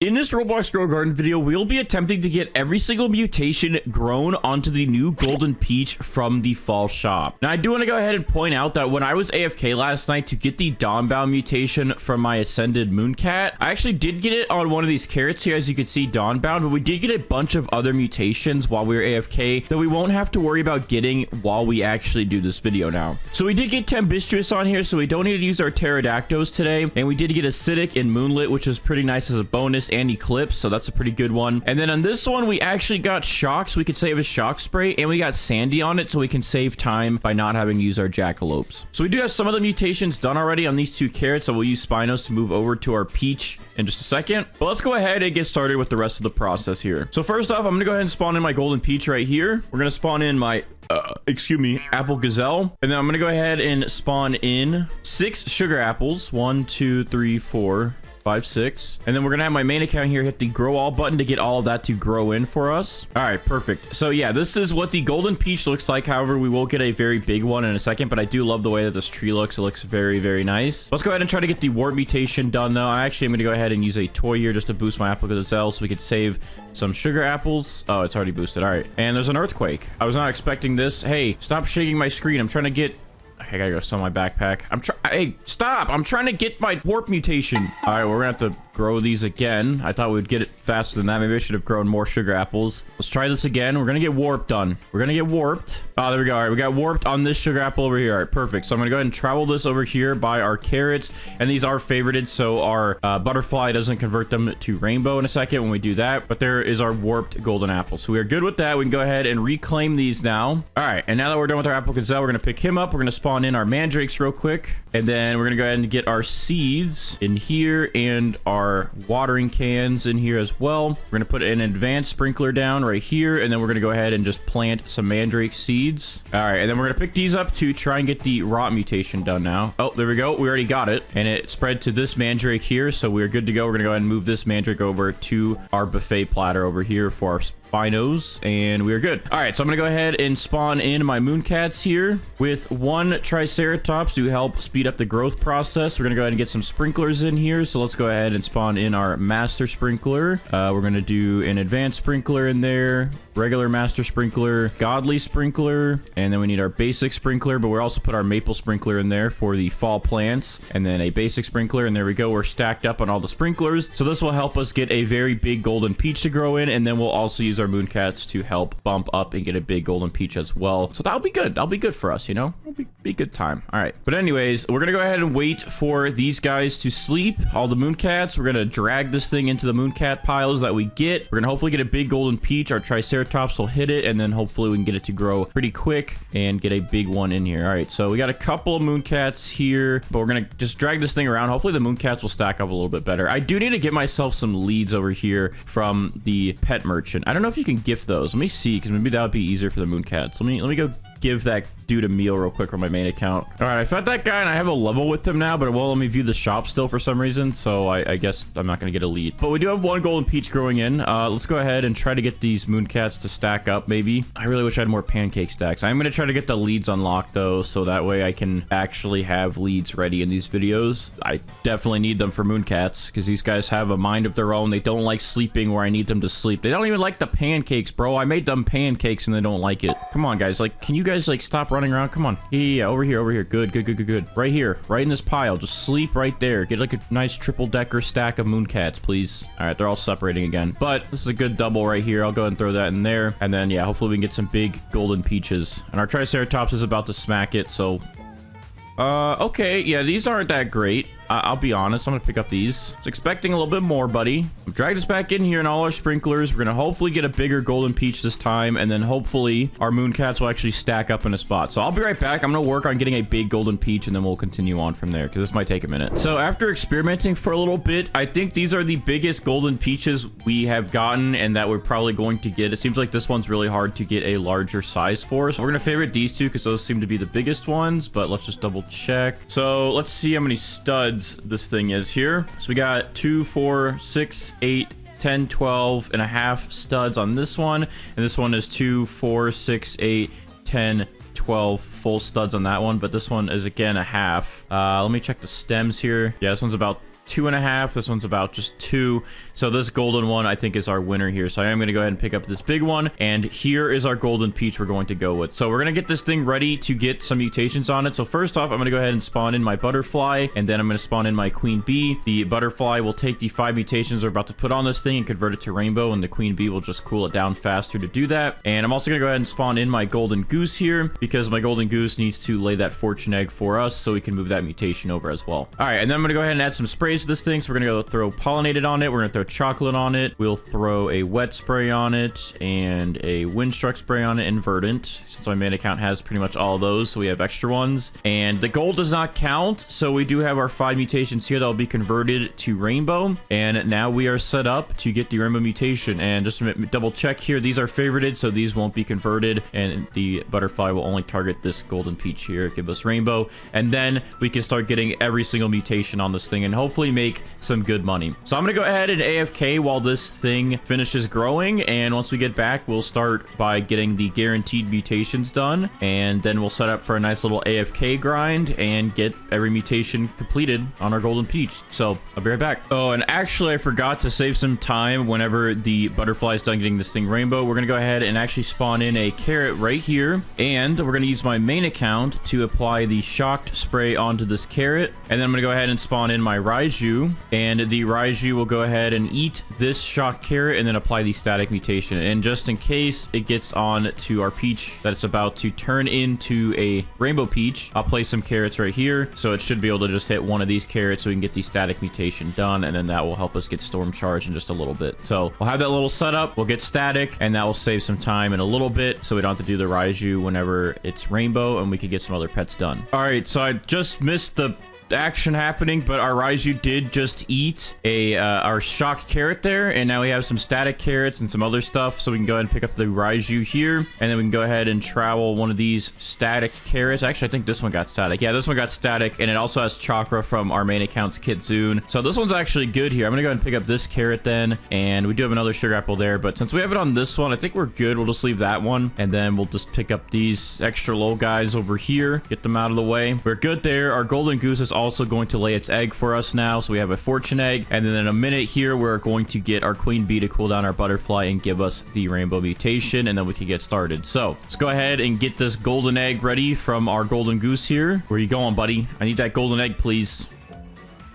In this Roblox Grow A Garden video, we'll be attempting to get every single mutation grown onto the new golden peach from the fall shop. Now, I do want to go ahead and point out that when I was AFK last night to get the Dawnbound mutation from my Ascended Mooncat, I actually did get it on one of these carrots here, as you can see, Dawnbound, but we did get a bunch of other mutations while we were AFK that we won't have to worry about getting while we actually do this video now. So we did get Tempestuous on here, so we don't need to use our Pterodactyls today, and we did get Acidic and Moonlit, which is pretty nice as a bonus, and Eclipse, so that's a pretty good one. And then on this one, we actually got Shock, so we could save a Shock Spray, and we got Sandy on it, so we can save time by not having to use our Jackalopes. So we do have some of the mutations done already on these two carrots, so we'll use Spinos to move over to our Peach in just a second. But let's go ahead and get started with the rest of the process here. So first off, I'm gonna go ahead and spawn in my Golden Peach right here. We're gonna spawn in my Apple Gazelle, and then I'm gonna go ahead and spawn in 6 sugar apples. 1, 2, 3, 4, 5, 6, and then we're gonna have my main account here hit the grow all button to get all of that to grow in for us. All right, perfect. So yeah, this is what the golden peach looks like. However, we will get a very big one in a second, but I do love the way that this tree looks. It looks very, very nice. Let's go ahead and try to get the warp mutation done, though. I actually am gonna go ahead and use a toy here just to boost my Apple Gazelle so we could save some sugar apples. Oh, it's already boosted. All right, and there's an earthquake. I was not expecting this. Hey, stop shaking my screen. I'm trying to get... I gotta go sell my backpack. Hey, stop! I'm trying to get my warp mutation. All right, we're gonna have to grow these again. I thought we would get it faster than that. Maybe I should have grown more sugar apples. Let's try this again. We're gonna get warp done. We're gonna get warped. Oh, there we go. All right, we got warped on this sugar apple over here. All right, perfect. So I'm gonna go ahead and travel this over here by our carrots, and these are favorited, so our butterfly doesn't convert them to rainbow in a second when we do that. But there is our warped golden apple. So we are good with that. We can go ahead and reclaim these now. All right, and now that we're done with our Apple Gazelle, we're gonna pick him up. We're gonna spawn in our mandrakes real quick, and then we're gonna go ahead and get our seeds in here and our watering cans in here as well. We're gonna put an advanced sprinkler down right here, and then we're gonna go ahead and just plant some mandrake seeds. All right, and then we're gonna pick these up to try and get the rot mutation done now. Oh, there we go. We already got it, and it spread to this mandrake here, so we're good to go. We're gonna go ahead and move this mandrake over to our buffet platter over here for our Spinos, and we are good. All right, so I'm gonna go ahead and spawn in my Mooncats here with 1 Triceratops to help speed up the growth process. We're gonna go ahead and get some sprinklers in here, so let's go ahead and spawn in our Master Sprinkler. We're gonna do an Advanced Sprinkler in there, regular Master Sprinkler, Godly Sprinkler, and then we need our Basic Sprinkler, but we'll also put our Maple Sprinkler in there for the fall plants, and then a Basic Sprinkler, and there we go. We're stacked up on all the sprinklers, so this will help us get a very big golden peach to grow in, and then we'll also use our Mooncats to help bump up and get a big golden peach as well. So that'll be good. That'll be good for us, you know? It'll be a good time. All right. But anyways, we're gonna go ahead and wait for these guys to sleep. All the Mooncats, we're gonna drag this thing into the Mooncat piles that we get. We're gonna hopefully get a big golden peach. Our Triceratops will hit it, and then hopefully we can get it to grow pretty quick and get a big one in here. All right, so we got a couple of Mooncats here, but we're gonna just drag this thing around. Hopefully the Mooncats will stack up a little bit better. I do need to get myself some leads over here from the pet merchant. I don't know if you can gift those. Let me see, because maybe that would be easier for the Mooncats. Let me go give that dude a meal real quick from my main account. All right, I fed that guy, and I have a level with him now, but it won't let me view the shop still for some reason, so I guess I'm not going to get a lead. But we do have 1 golden peach growing in. Let's go ahead and try to get these Mooncats to stack up, maybe. I really wish I had more pancake stacks. I'm going to try to get the leads unlocked, though, so that way I can actually have leads ready in these videos. I definitely need them for Mooncats, because these guys have a mind of their own. They don't like sleeping where I need them to sleep. They don't even like the pancakes, bro. I made them pancakes, and they don't like it. Come on, guys. Like, can you guys, like, stop running around? Come on. Yeah, over here. Good. Right here, right in this pile. Just sleep right there. Get like a nice triple-decker stack of Mooncats, please. All right, they're all separating again, but this is a good double right here. I'll go ahead and throw that in there, and then yeah, hopefully we can get some big golden peaches. And our Triceratops is about to smack it, so okay, yeah, these aren't that great. I'll be honest, I'm gonna pick up these. I was expecting a little bit more, buddy. Drag this back in here in all our sprinklers. We're gonna hopefully get a bigger golden peach this time, and then hopefully our Mooncats will actually stack up in a spot. So I'll be right back. I'm gonna work on getting a big golden peach, and then we'll continue on from there, because this might take a minute. So after experimenting for a little bit, I think these are the biggest golden peaches we have gotten, and that we're probably going to get. It seems like this one's really hard to get a larger size for. So we're gonna favorite these two, because those seem to be the biggest ones, but let's just double check. So let's see how many studs this thing is here. So we got 2, 4, 6, 8, 10, 12 and a half studs on this one, and this one is 2, 4, 6, 8, 10, 12 full studs on that one, but this one is again a half. Let me check the stems here. Yeah, this one's about 2.5. This one's about just 2. So this golden one, I think, is our winner here. So I am going to go ahead and pick up this big one. And here is our golden peach we're going to go with. So we're going to get this thing ready to get some mutations on it. So first off, I'm going to go ahead and spawn in my butterfly. And then I'm going to spawn in my queen bee. The butterfly will take the 5 mutations we're about to put on this thing and convert it to rainbow. And the queen bee will just cool it down faster to do that. And I'm also going to go ahead and spawn in my golden goose here, because my golden goose needs to lay that fortune egg for us so we can move that mutation over as well. All right, and then I'm going to go ahead and add some sprays to this thing. So we're going to go throw pollinated on it. We're going to throw chocolate on it. We'll throw a wet spray on it and a windstruck spray on it, and verdant, since my main account has pretty much all of those, so we have extra ones. And the gold does not count, so we do have our 5 mutations here that will be converted to rainbow. And now we are set up to get the rainbow mutation. And just to double check here, these are favorited, so these won't be converted, and the butterfly will only target this golden peach here, give us rainbow, and then we can start getting every single mutation on this thing and hopefully make some good money. So I'm gonna go ahead and AFK while this thing finishes growing, and once we get back, we'll start by getting the guaranteed mutations done, and then we'll set up for a nice little AFK grind and get every mutation completed on our golden peach. So I'll be right back. Oh, and actually I forgot to save some time. Whenever the butterfly is done getting this thing rainbow, we're gonna go ahead and actually spawn in a carrot right here, and we're gonna use my main account to apply the shocked spray onto this carrot. And then I'm gonna go ahead and spawn in my Raiju, and the Raiju will go ahead and eat this shocked carrot and then apply the static mutation. And just in case it gets on to our peach that it's about to turn into a rainbow peach, I'll place some carrots right here, so it should be able to just hit one of these carrots so we can get the static mutation done, and then that will help us get storm charge in just a little bit. So we'll have that little setup, we'll get static, and that will save some time in a little bit so we don't have to do the Raiju whenever it's rainbow, and we can get some other pets done. All right, so I just missed the action happening, but our Raiju did just eat our shocked carrot there, and now we have some static carrots and some other stuff, so we can go ahead and pick up the Raiju here, and then we can go ahead and travel one of these static carrots. Actually, I think this one got static. Yeah, this one got static, and it also has chakra from our main account's Kitsune, so this one's actually good here. I'm gonna go ahead and pick up this carrot then, and we do have another sugar apple there, but since we have it on this one, I think we're good. We'll just leave that one, and then we'll just pick up these extra low guys over here, get them out of the way. We're good there. Our golden goose is also going to lay its egg for us now, so we have a fortune egg, and then in a minute here we're going to get our queen bee to cool down our butterfly and give us the rainbow mutation, and then we can get started. So let's go ahead and get this golden egg ready from our golden goose here. Where you going, buddy? I need that golden egg, please.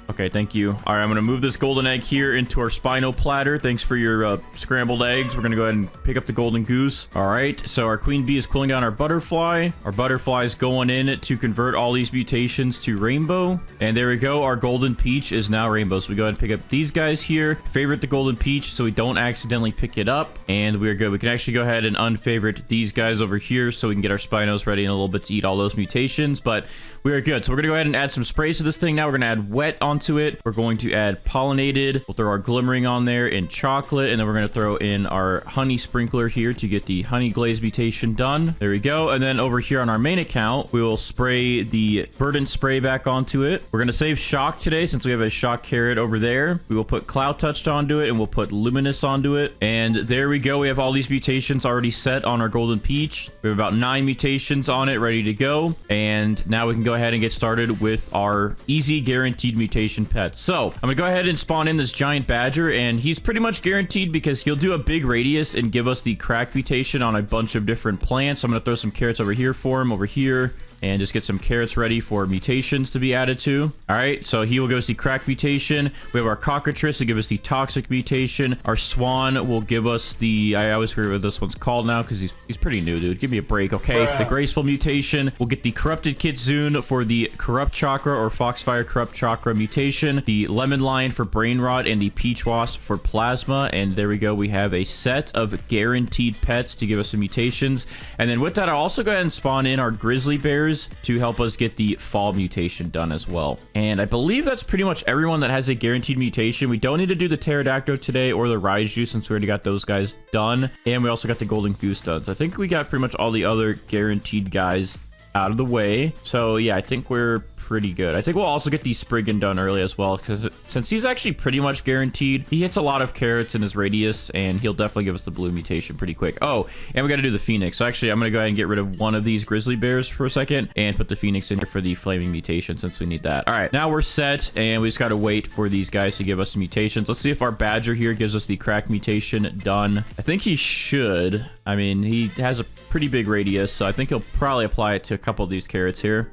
Okay, thank you. All right, I'm gonna move this golden egg here into our Spino platter. Thanks for your scrambled eggs. We're gonna go ahead and pick up the golden goose. All right, so our queen bee is cooling down our butterfly. Our butterfly is going in to convert all these mutations to rainbow. And there we go. Our golden peach is now rainbow. So we go ahead and pick up these guys here. Favorite the golden peach so we don't accidentally pick it up. And we're good. We can actually go ahead and unfavorite these guys over here so we can get our Spinos ready in a little bit to eat all those mutations. But we are good. So we're gonna go ahead and add some sprays to this thing. Now we're gonna add wet onto it. We're going to add pollinated. We'll throw our glimmering on there in chocolate, and then we're going to throw in our honey sprinkler here to get the honey glaze mutation done. There we go. And then over here on our main account, we will spray the verdant spray back onto it. We're going to save shock today since we have a shock carrot over there. We will put cloud touched onto it, and we'll put luminous onto it. And there we go. We have all these mutations already set on our golden peach. We have about 9 mutations on it ready to go. And now we can go ahead and get started with our easy guaranteed mutation pets. So I'm gonna go ahead and spawn in this giant badger, and he's pretty much guaranteed because he'll do a big radius and give us the crack mutation on a bunch of different plants. So I'm gonna throw some carrots over here for him, over here, and just get some carrots ready for mutations to be added to. All right, so he will give us the crack mutation. We have our cockatrice to give us the toxic mutation. Our swan will give us the, I always forget what this one's called now because he's pretty new, dude. Give me a break, okay? The graceful mutation. We'll get the corrupted kitsune for the corrupt chakra or foxfire corrupt chakra mutation. The lemon lion for brain rot, and the peach wasp for plasma. And there we go. We have a set of guaranteed pets to give us some mutations. And then with that, I'll also go ahead and spawn in our grizzly bears to help us get the fall mutation done as well. And I believe that's pretty much everyone that has a guaranteed mutation. We don't need to do the pterodactyl today or the Raiju since we already got those guys done. And we also got the golden goose done. So I think we got pretty much all the other guaranteed guys out of the way. So yeah, I think we're pretty good. I think we'll also get the Spriggan done early as well, because since he's actually pretty much guaranteed, he hits a lot of carrots in his radius, and he'll definitely give us the blue mutation pretty quick. Oh, and we got to do the Phoenix. So actually, I'm going to go ahead and get rid of one of these grizzly bears for a second and put the Phoenix in here for the flaming mutation, since we need that. All right, now we're set, and we just got to wait for these guys to give us mutations. Let's see if our badger here gives us the crack mutation done. I think he should. I mean, he has a pretty big radius, so I think he'll probably apply it to a couple of these carrots here.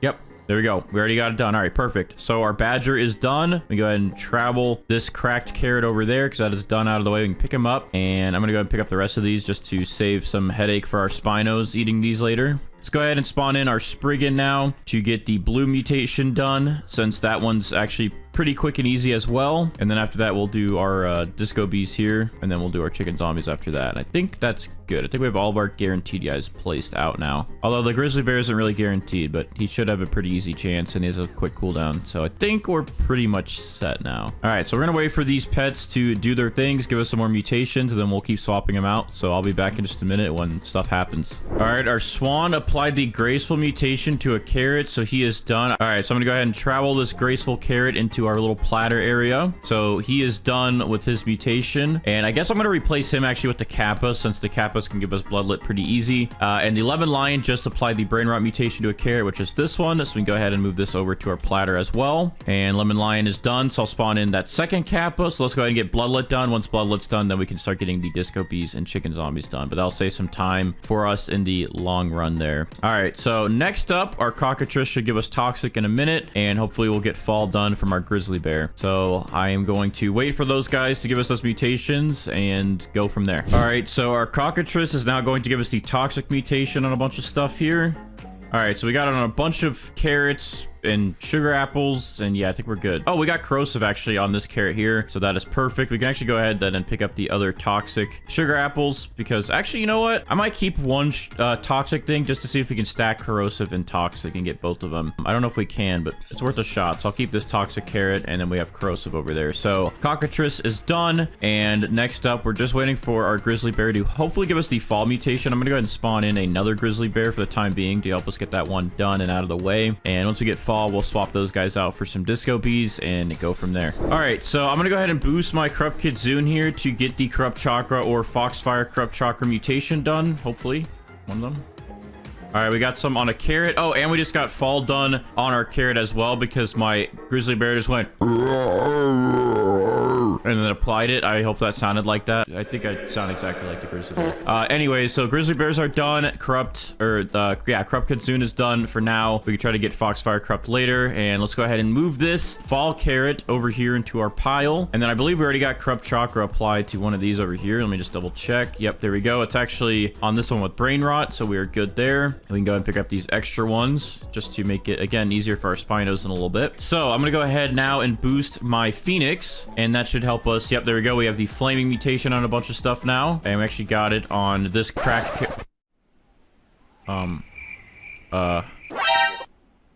Yep. There we go. We already got it done. All right, perfect. So our badger is done. We go ahead and travel this cracked carrot over there because that is done out of the way. We can pick him up, and I'm going to go ahead and pick up the rest of these just to save some headache for our Spinos eating these later. Let's go ahead and spawn in our Spriggan now to get the blue mutation done, since that one's actually pretty quick and easy as well. And then after that, we'll do our disco bees here, and then we'll do our chicken zombies after that. And I think that's good. I think we have all of our guaranteed guys placed out now. Although the grizzly bear isn't really guaranteed, but he should have a pretty easy chance, and he has a quick cooldown. So I think we're pretty much set now. All right, so we're gonna wait for these pets to do their things, give us some more mutations, and then we'll keep swapping them out. So I'll be back in just a minute when stuff happens. All right, our swan applied the graceful mutation to a carrot, so he is done. All right, so I'm gonna go ahead and travel this graceful carrot into our little platter area. So he is done with his mutation, and I guess I'm gonna replace him actually with the kappa, since the kappas can give us bloodlet pretty easy. And the lemon lion just applied the brain rot mutation to a carrot, which is this one. So we can go ahead and move this over to our platter as well. And lemon lion is done, so I'll spawn in that second kappa. So let's go ahead and get bloodlet done. Once bloodlet's done, then we can start getting the disco bees and chicken zombies done, but that'll save some time for us in the long run there. All right, so next up, our cockatrice should give us toxic in a minute, and hopefully we'll get fall done from our grizzly bear. So I am going to wait for those guys to give us those mutations and go from there. All right, so our cockatrice is now going to give us the toxic mutation on a bunch of stuff here. All right, so we got it on a bunch of carrots and sugar apples, and yeah, I think we're good. Oh, we got corrosive actually on this carrot here, so that is perfect. We can actually go ahead then and pick up the other toxic sugar apples, because actually, you know what, I might keep one toxic thing just to see if we can stack corrosive and toxic and get both of them. I don't know if we can, but it's worth a shot. So I'll keep this toxic carrot, and then we have corrosive over there. So cockatrice is done, and next up, we're just waiting for our grizzly bear to hopefully give us the fall mutation. I'm gonna go ahead and spawn in another grizzly bear for the time being to help us get that one done and out of the way. And once we get fall, we'll swap those guys out for some disco bees and go from there. All right, so I'm gonna go ahead and boost my corrupt kitsune here to get the corrupt chakra or foxfire corrupt chakra mutation done. Hopefully one of them. All right, we got some on a carrot. Oh, and we just got fall done on our carrot as well, because my grizzly bear just went and then applied it. I hope that sounded like that. I think I sound exactly like the grizzly bear. Anyway, so grizzly bears are done. Corrupt kitsune is done for now. We can try to get foxfire corrupt later, and let's go ahead and move this fall carrot over here into our pile. And then I believe we already got corrupt chakra applied to one of these over here. Let me just double check. Yep, there we go. It's actually on this one with brain rot, so we are good there. We can go ahead and pick up these extra ones just to make it, again, easier for our Spinos in a little bit. So I'm going to go ahead now and boost my Phoenix, and that should help us. Yep, there we go. We have the flaming mutation on a bunch of stuff now, and we actually got it on this crack. All right,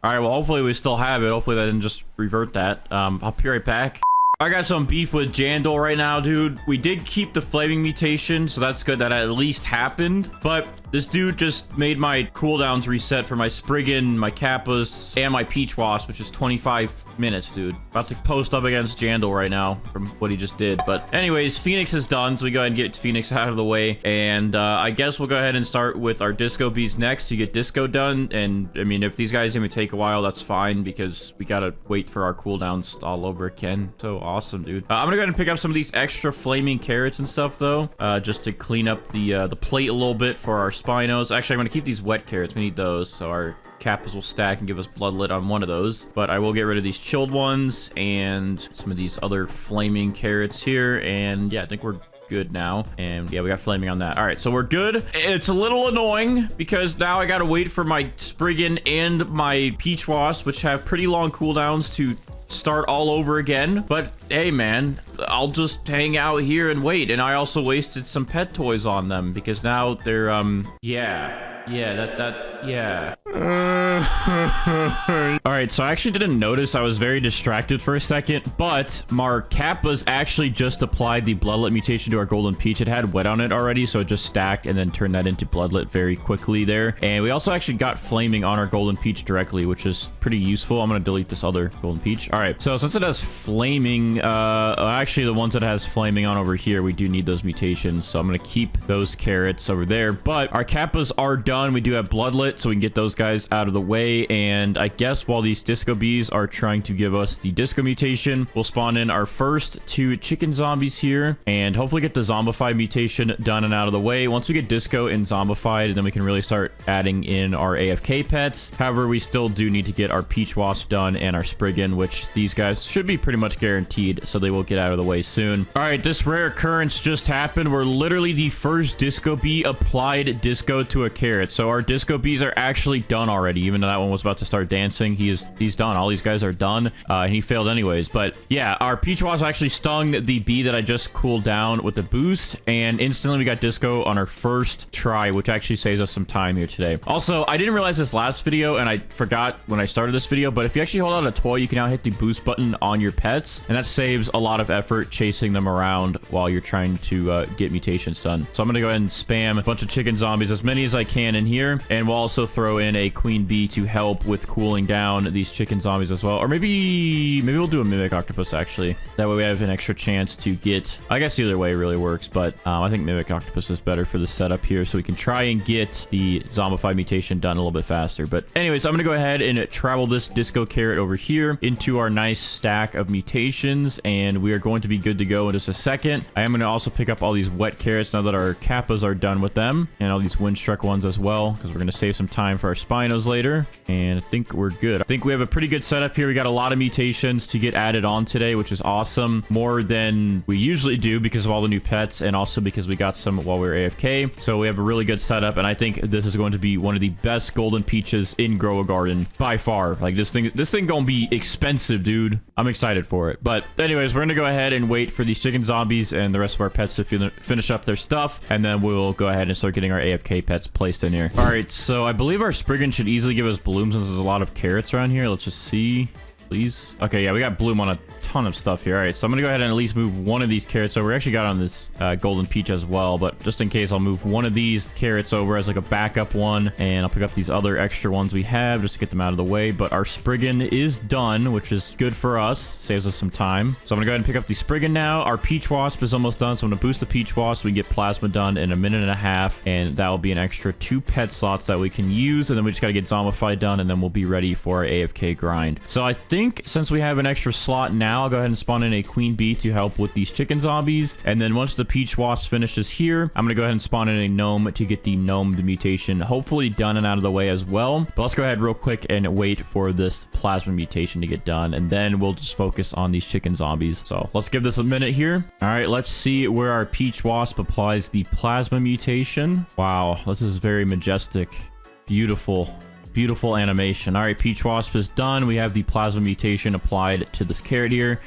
well, hopefully we still have it. Hopefully that didn't just revert that. I'll be right back. I got some beef with Jandal right now, dude. We did keep the flaming mutation, so that's good that at least happened. But this dude just made my cooldowns reset for my Spriggan, my Kappas, and my Peach Wasp, which is 25 minutes, dude. About to post up against Jandal right now from what he just did. But anyways, Phoenix is done, so we go ahead and get Phoenix out of the way. And I guess we'll go ahead and start with our Disco Bees next to get Disco done. And I mean, if these guys even take a while, that's fine, because we gotta wait for our cooldowns all over again. So awesome, dude. I'm gonna go ahead and pick up some of these extra flaming carrots and stuff, though, just to clean up the plate a little bit for our Spinos. Actually, I'm gonna keep these wet carrots. We need those, so our Kappas will stack and give us bloodlet on one of those. But I will get rid of these chilled ones and some of these other flaming carrots here. And yeah, I think we're good now. And yeah, we got flaming on that. All right, so we're good. It's a little annoying because now I gotta wait for my Spriggan and my Peach Wasp, which have pretty long cooldowns, to start all over again. But hey, man, I'll just hang out here and wait. And I also wasted some pet toys on them because now they're yeah. All right, so I actually didn't notice. I was very distracted for a second, but our Kappa's actually just applied the Bloodlet mutation to our Golden Peach. It had wet on it already, so it just stacked and then turned that into Bloodlet very quickly there. And we also actually got Flaming on our Golden Peach directly, which is pretty useful. I'm going to delete this other Golden Peach. All right, so since it has Flaming, actually the ones that has Flaming on over here, we do need those mutations. So I'm going to keep those carrots over there. But our Kappas are done. We do have Bloodlet, so we can get those guys out of the way. And I guess while these Disco Bees are trying to give us the Disco mutation, we'll spawn in our first 2 chicken zombies here and hopefully get the Zombified mutation done and out of the way. Once we get Disco and Zombified, then we can really start adding in our AFK pets. However, we still do need to get our Peach Wasp done and our Spriggan, which these guys should be pretty much guaranteed, so they will get out of the way soon. All right, this rare occurrence just happened. We're literally the first Disco Bee applied Disco to a carrot. So our Disco Bees are actually done already, even though that one was about to start dancing. He's done. All these guys are done, and he failed anyways. But yeah, our Peach Wasp actually stung the bee that I just cooled down with the boost, and instantly we got Disco on our first try, which actually saves us some time here today. Also, I didn't realize this last video, and I forgot when I started this video, but if you actually hold out a toy, you can now hit the boost button on your pets, and that saves a lot of effort chasing them around while you're trying to get mutations done. So I'm going to go ahead and spam a bunch of chicken zombies, as many as I can in here, and we'll also throw in a queen bee to help with cooling down these chicken zombies as well. Or maybe we'll do a Mimic Octopus, actually. That way we have an extra chance to get... I guess either way really works, but I think Mimic Octopus is better for the setup here, so we can try and get the Zombified mutation done a little bit faster. But anyways, I'm going to go ahead and travel this Disco Carrot over here into our nice stack of mutations, and we are going to be good to go in just a second. I am going to also pick up all these wet carrots now that our Kappas are done with them, and all these Windstruck ones as well, because we're going to save some time for our Spinos later, and I think we're good. I think we have a pretty good setup here. We got a lot of mutations to get added on today, which is awesome. More than we usually do because of all the new pets, and also because we got some while we were AFK. So we have a really good setup, and I think this is going to be one of the best Golden Peaches in Grow A Garden by far. Like this thing gonna be expensive, dude. I'm excited for it. But anyways, we're gonna go ahead and wait for these chicken zombies and the rest of our pets to finish up their stuff, and then we'll go ahead and start getting our AFK pets placed in here. All right, so I believe our Spriggan should easily give us Bloom since there's a lot of carrots around here. Let's just see. Please. Okay, yeah, we got Bloom on a ton of stuff here. All right, so I'm gonna go ahead and at least move one of these carrots over. We actually got on this Golden Peach as well, but just in case, I'll move one of these carrots over as like a backup one, and I'll pick up these other extra ones we have just to get them out of the way. But our Spriggan is done, which is good for us. Saves us some time. So I'm gonna go ahead and pick up the Spriggan now. Our Peach Wasp is almost done, so I'm gonna boost the Peach Wasp. We can get Plasma done in 1.5 minutes, and that will be an extra 2 pet slots that we can use, and then we just gotta get Zombified done, and then we'll be ready for our AFK grind. So I think since we have an extra slot now, I'll go ahead and spawn in a Queen Bee to help with these chicken zombies, and then once the Peach Wasp finishes here, I'm gonna go ahead and spawn in a Gnome to get the Gnome mutation hopefully done and out of the way as well. But let's go ahead real quick and wait for this Plasma mutation to get done, and then we'll just focus on these chicken zombies. So let's give this a minute here. All right, let's see where our Peach Wasp applies the Plasma mutation. Wow, this is very majestic. Beautiful. Beautiful animation. All right, Peach Wasp is done. We have the Plasma mutation applied to this carrot here.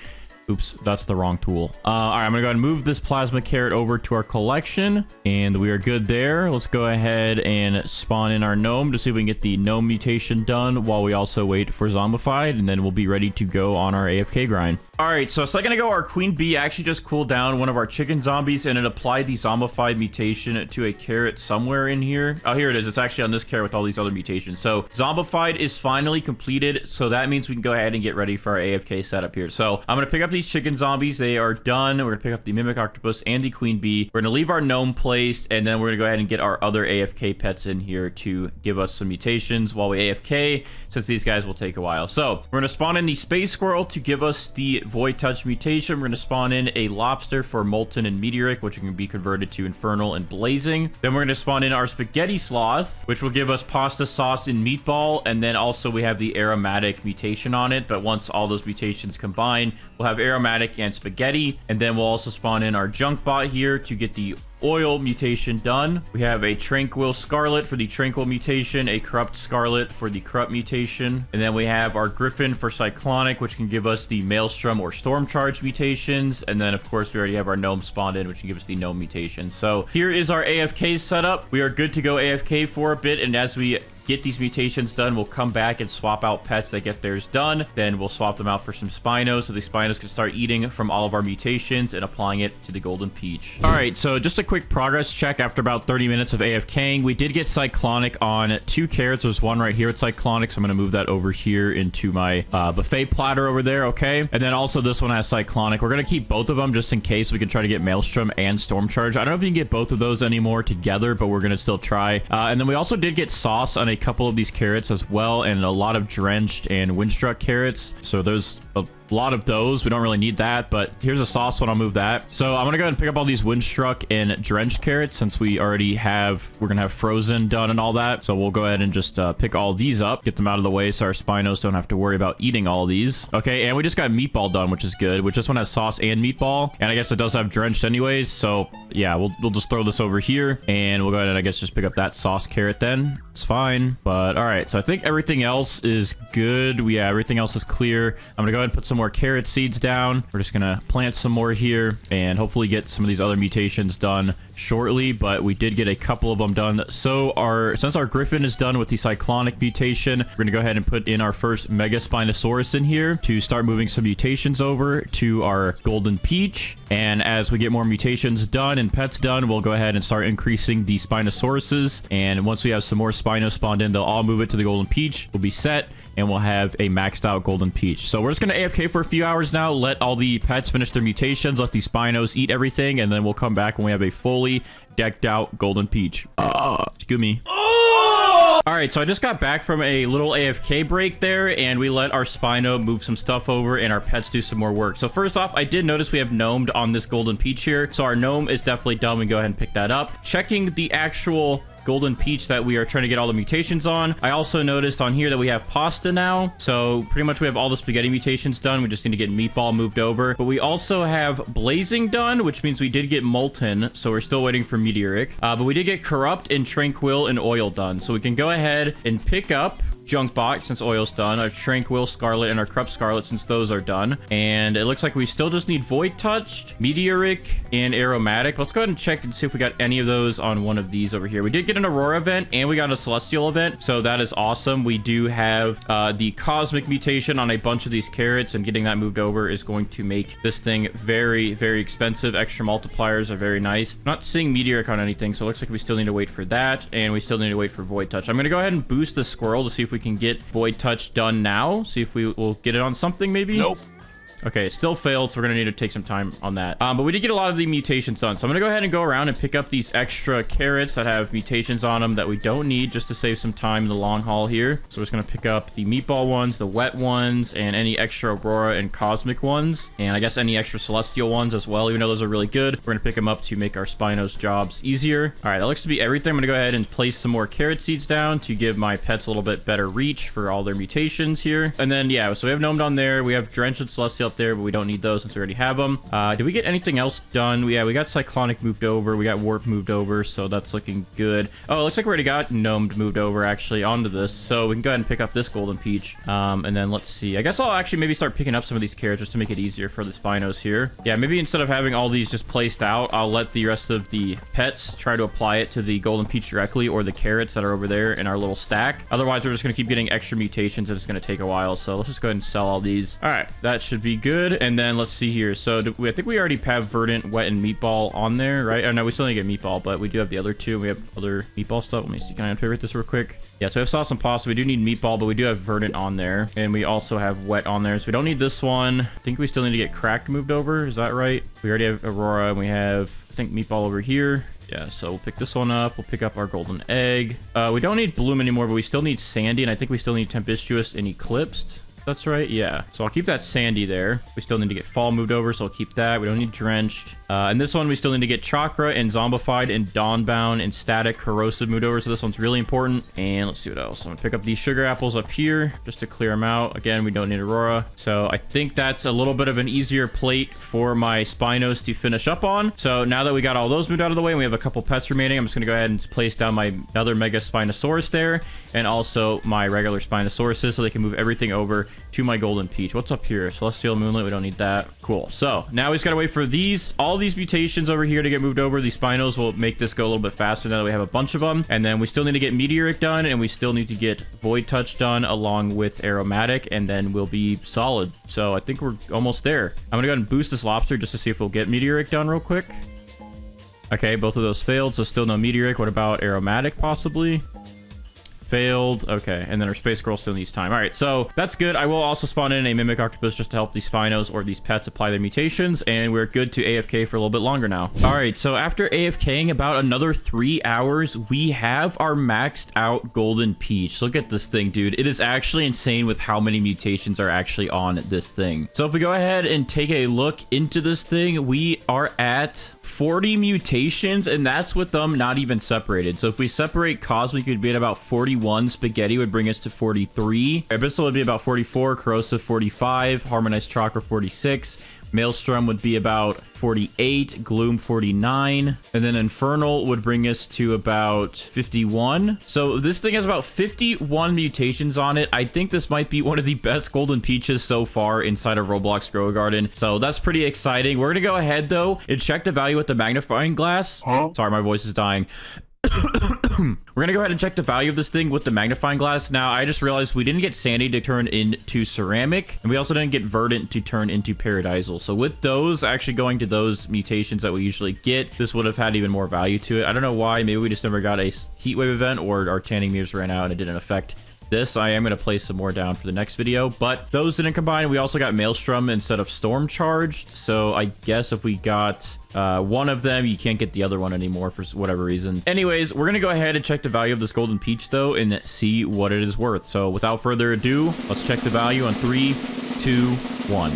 Oops, that's the wrong tool. All right, I'm gonna go ahead and move this Plasma carrot over to our collection, and we are good there. Let's go ahead and spawn in our Gnome to see if we can get the Gnome mutation done while we also wait for Zombified, and then we'll be ready to go on our AFK grind. All right, so a second ago, our Queen Bee actually just cooled down one of our chicken zombies, and it applied the Zombified mutation to a carrot somewhere in here. Oh, here it is. It's actually on this carrot with all these other mutations. So Zombified is finally completed, so that means we can go ahead and get ready for our AFK setup here. So I'm gonna pick up these chicken zombies. They are done. We're gonna pick up the Mimic Octopus and the Queen Bee. We're gonna leave our Gnome placed, and then we're gonna go ahead and get our other AFK pets in here to give us some mutations while we AFK, since these guys will take a while. So we're gonna spawn in the Space Squirrel to give us the Void Touch mutation. We're gonna spawn in a Lobster for Molten and Meteoric, which can be converted to Infernal and Blazing. Then we're gonna spawn in our Spaghetti Sloth, which will give us Pasta Sauce and Meatball, and then also we have the Aromatic mutation on it. But once all those mutations combine, we'll have Aromatic and Spaghetti, and then we'll also spawn in our Junk Bot here to get the Oil mutation done. We have a Tranquil Scarlet for the Tranquil mutation, a Corrupt Scarlet for the Corrupt mutation, and then we have our Griffin for Cyclonic, which can give us the Maelstrom or Storm Charge mutations, and then of course we already have our Gnome spawned in, which can give us the Gnome mutation. So here is our AFK setup. We are good to go AFK for a bit, and as we get these mutations done, we'll come back and swap out pets that get theirs done. Then we'll swap them out for some Spinos, so the Spinos can start eating from all of our mutations and applying it to the Golden Peach. All right, so just a quick progress check after about 30 minutes of AFKing. We did get Cyclonic on 2 carrots. There's one right here with Cyclonic, so I'm going to move that over here into my buffet platter over there, okay? And then also this one has Cyclonic. We're going to keep both of them just in case we can try to get Maelstrom and Storm Charge. I don't know if you can get both of those anymore together, but we're going to still try. And then we also did get Sauce on a couple of these carrots as well, and a lot of Drenched and Windstruck carrots. So there's a lot of those. We don't really need that, but here's a Sauce one. I'll move that. So I'm gonna go ahead and pick up all these Windstruck and Drenched carrots since we already have, we're gonna have Frozen done and all that. So we'll go ahead and just pick all these up, get them out of the way so our Spinos don't have to worry about eating all these. Okay, and we just got Meatball done, which is good, which this one has Sauce and Meatball, and I guess it does have Drenched anyways. So yeah, we'll just throw this over here, and we'll go ahead and I guess just pick up that Sauce carrot then. It's fine. But all right, so I think everything else is good. Yeah, everything else is clear. I'm gonna go ahead and put some more carrot seeds down. We're just gonna plant some more here and hopefully get some of these other mutations done shortly, but we did get a couple of them done. So since our Griffin is done with the Cyclonic mutation, we're gonna go ahead and put in our first Mega Spinosaurus in here to start moving some mutations over to our Golden Peach. And as we get more mutations done and pets done, we'll go ahead and start increasing the Spinosauruses. And once we have some more Spinos spawned in, they'll all move it to the Golden Peach. We'll be set, and we'll have a maxed out Golden Peach. So we're just going to AFK for a few hours now, let all the pets finish their mutations, let the Spinos eat everything, and then we'll come back when we have a fully decked out Golden Peach. Excuse me. All right, so I just got back from a little AFK break there, and we let our Spino move some stuff over and our pets do some more work. So first off, I did notice we have Gnomed on this Golden Peach here. So our Gnome is definitely done. We can go ahead and pick that up. Checking the actual Golden Peach that we are trying to get all the mutations on. I also noticed on here that we have Pasta now. So pretty much we have all the spaghetti mutations done. We just need to get Meatball moved over. But we also have Blazing done, which means we did get Molten. So we're still waiting for Meteoric. But we did get Corrupt and Tranquil and Oil done. So we can go ahead and pick up Junkbot since Oil's done, our Tranquil Scarlet, and our Corrupt Scarlet since those are done. And it looks like we still just need Void Touched, Meteoric, and Aromatic. Let's go ahead and check and see if we got any of those on one of these over here. We did get an Aurora event and we got a Celestial event, so that is awesome. We do have the Cosmic mutation on a bunch of these carrots, and getting that moved over is going to make this thing very, very expensive. Extra multipliers are very nice. Not seeing Meteoric on anything, so it looks like we still need to wait for that, and we still need to wait for Void Touch. I'm going to go ahead and boost the Squirrel to see if we can get Void Touch done now. See if we will get it on something maybe. Nope. Okay, it still failed, so we're going to need to take some time on that. But we did get a lot of the mutations done. So I'm going to go ahead and go around and pick up these extra carrots that have mutations on them that we don't need, just to save some time in the long haul here. So we're just going to pick up the Meatball ones, the Wet ones, and any extra Aurora and Cosmic ones. And I guess any extra Celestial ones as well, even though those are really good. We're going to pick them up to make our Spinos jobs easier. All right, that looks to be everything. I'm going to go ahead and place some more carrot seeds down to give my pets a little bit better reach for all their mutations here. And then, yeah, so we have Gnomed on there. We have Drenched and Celestial up there, but we don't need those since we already have them. Did we get anything else done? Yeah, we got Cyclonic moved over. We got Warp moved over, so that's looking good. Oh, it looks like we already got Gnomed moved over actually onto this, so we can go ahead and pick up this Golden Peach. And then let's see. I guess I'll actually maybe start picking up some of these carrots just to make it easier for the Spinos here. Yeah, maybe instead of having all these just placed out, I'll let the rest of the pets try to apply it to the Golden Peach directly, or the carrots that are over there in our little stack. Otherwise, we're just going to keep getting extra mutations, and it's going to take a while. So let's just go ahead and sell all these. All right, that should be good. And then let's see here. So I think we already have Verdant, Wet, and Meatball on there, right? Oh, no, we still need to get Meatball, but we do have the other two. We have other Meatball stuff. Let me see. Can I favorite this real quick? Yeah, so we have Sauce and Pasta. We do need Meatball, but we do have Verdant on there. And we also have Wet on there. So we don't need this one. I think we still need to get Cracked moved over. Is that right? We already have Aurora, and we have, I think, Meatball over here. Yeah, so we'll pick this one up. We'll pick up our Golden Egg. We don't need Bloom anymore, but we still need Sandy, and I think we still need Tempestuous and Eclipsed. That's right, yeah. So I'll keep that Sandy there. We still need to get Fall moved over, so I'll keep that. We don't need Drenched. And this one, we still need to get Chakra and Zombified and Dawnbound and Static Corrosive moved over, so this one's really important. And let's see what else. I'm gonna pick up these Sugar Apples up here just to clear them out. Again, we don't need Aurora. So I think that's a little bit of an easier plate for my Spinos to finish up on. So now that we got all those moved out of the way and we have a couple pets remaining, I'm just gonna go ahead and place down my other Mega Spinosaurus there, and also my regular Spinosauruses, so they can move everything over to my Golden Peach. What's up here? Celestial Moonlit, we don't need that. Cool. So now we just gotta wait for these, all all these mutations over here to get moved over. These spinos will make this go a little bit faster now that we have a bunch of them. And then we still need to get Meteoric done, and we still need to get Void Touch done along with Aromatic, and then we'll be solid. So I think we're almost there. I'm gonna go ahead and boost this Lobster just to see if we'll get Meteoric done real quick. Okay, both of those failed, so still no Meteoric. What about Aromatic possibly? Failed. Okay, and then our Space Scroll still needs time. All right, so that's good. I will also spawn in a Mimic Octopus just to help these Spinos or these pets apply their mutations, and we're good to AFK for a little bit longer now. All right, so after AFKing about another 3 hours, we have our maxed out Golden Peach. Look at this thing, dude. It is actually insane with how many mutations are actually on this thing. So if we go ahead and take a look into this thing, we are at 40 mutations, and that's with them not even separated. So if we separate Cosmic, we'd be at about 41. Spaghetti would bring us to 43. Abyssal would be about 44. Corrosive 45. Harmonized Chakra 46. Maelstrom would be about 48. Gloom 49. And then Infernal would bring us to about 51. So this thing has about 51 mutations on it. I think this might be one of the best Golden Peaches so far inside of Roblox Grow A Garden. So that's pretty exciting. We're going to go ahead though and check the value with the magnifying glass. Sorry, my voice is dying. We're gonna go ahead and check the value of this thing with the magnifying glass. Now, I just realized we didn't get Sandy to turn into Ceramic, and we also didn't get Verdant to turn into Paradisal. So with those actually going to those mutations that we usually get, this would have had even more value to it. I don't know why. Maybe we just never got a Heatwave event, or our tanning meters ran out and it didn't affect this. I am going to place some more down for the next video, but those didn't combine. We also got Maelstrom instead of Storm Charged, so I guess if we got one of them, you can't get the other one anymore for whatever reason. Anyways, we're going to go ahead and check the value of this Golden Peach though and see what it is worth. So without further ado, let's check the value on 3, 2, 1.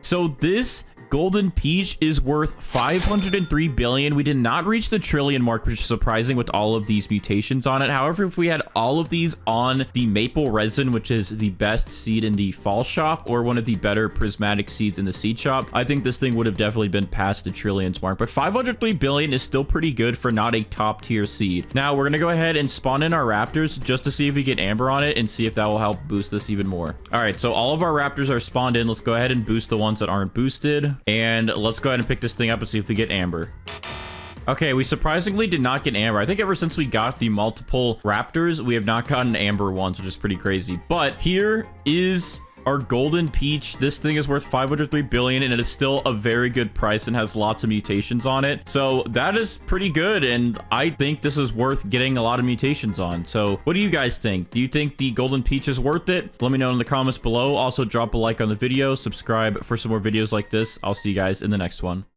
So this Golden Peach is worth 503 billion. We did not reach the trillion mark, which is surprising with all of these mutations on it. However, if we had all of these on the Maple Resin, which is the best seed in the fall shop, or one of the better prismatic seeds in the seed shop, I think this thing would have definitely been past the trillions mark. But 503 billion is still pretty good for not a top tier seed. Now we're gonna go ahead and spawn in our Raptors just to see if we get Amber on it and see if that will help boost this even more. All right, so all of our Raptors are spawned in. Let's go ahead and boost the ones that aren't boosted. And let's go ahead and pick this thing up and see if we get Amber. Okay, we surprisingly did not get Amber. I think ever since we got the multiple Raptors, we have not gotten Amber ones, which is pretty crazy. But here is our Golden Peach. This thing is worth 503 billion, and it is still a very good price and has lots of mutations on it. So that is pretty good, and I think this is worth getting a lot of mutations on. So what do you guys think? Do you think the Golden Peach is worth it? Let me know in the comments below. Also, drop a like on the video, subscribe for some more videos like this. I'll see you guys in the next one.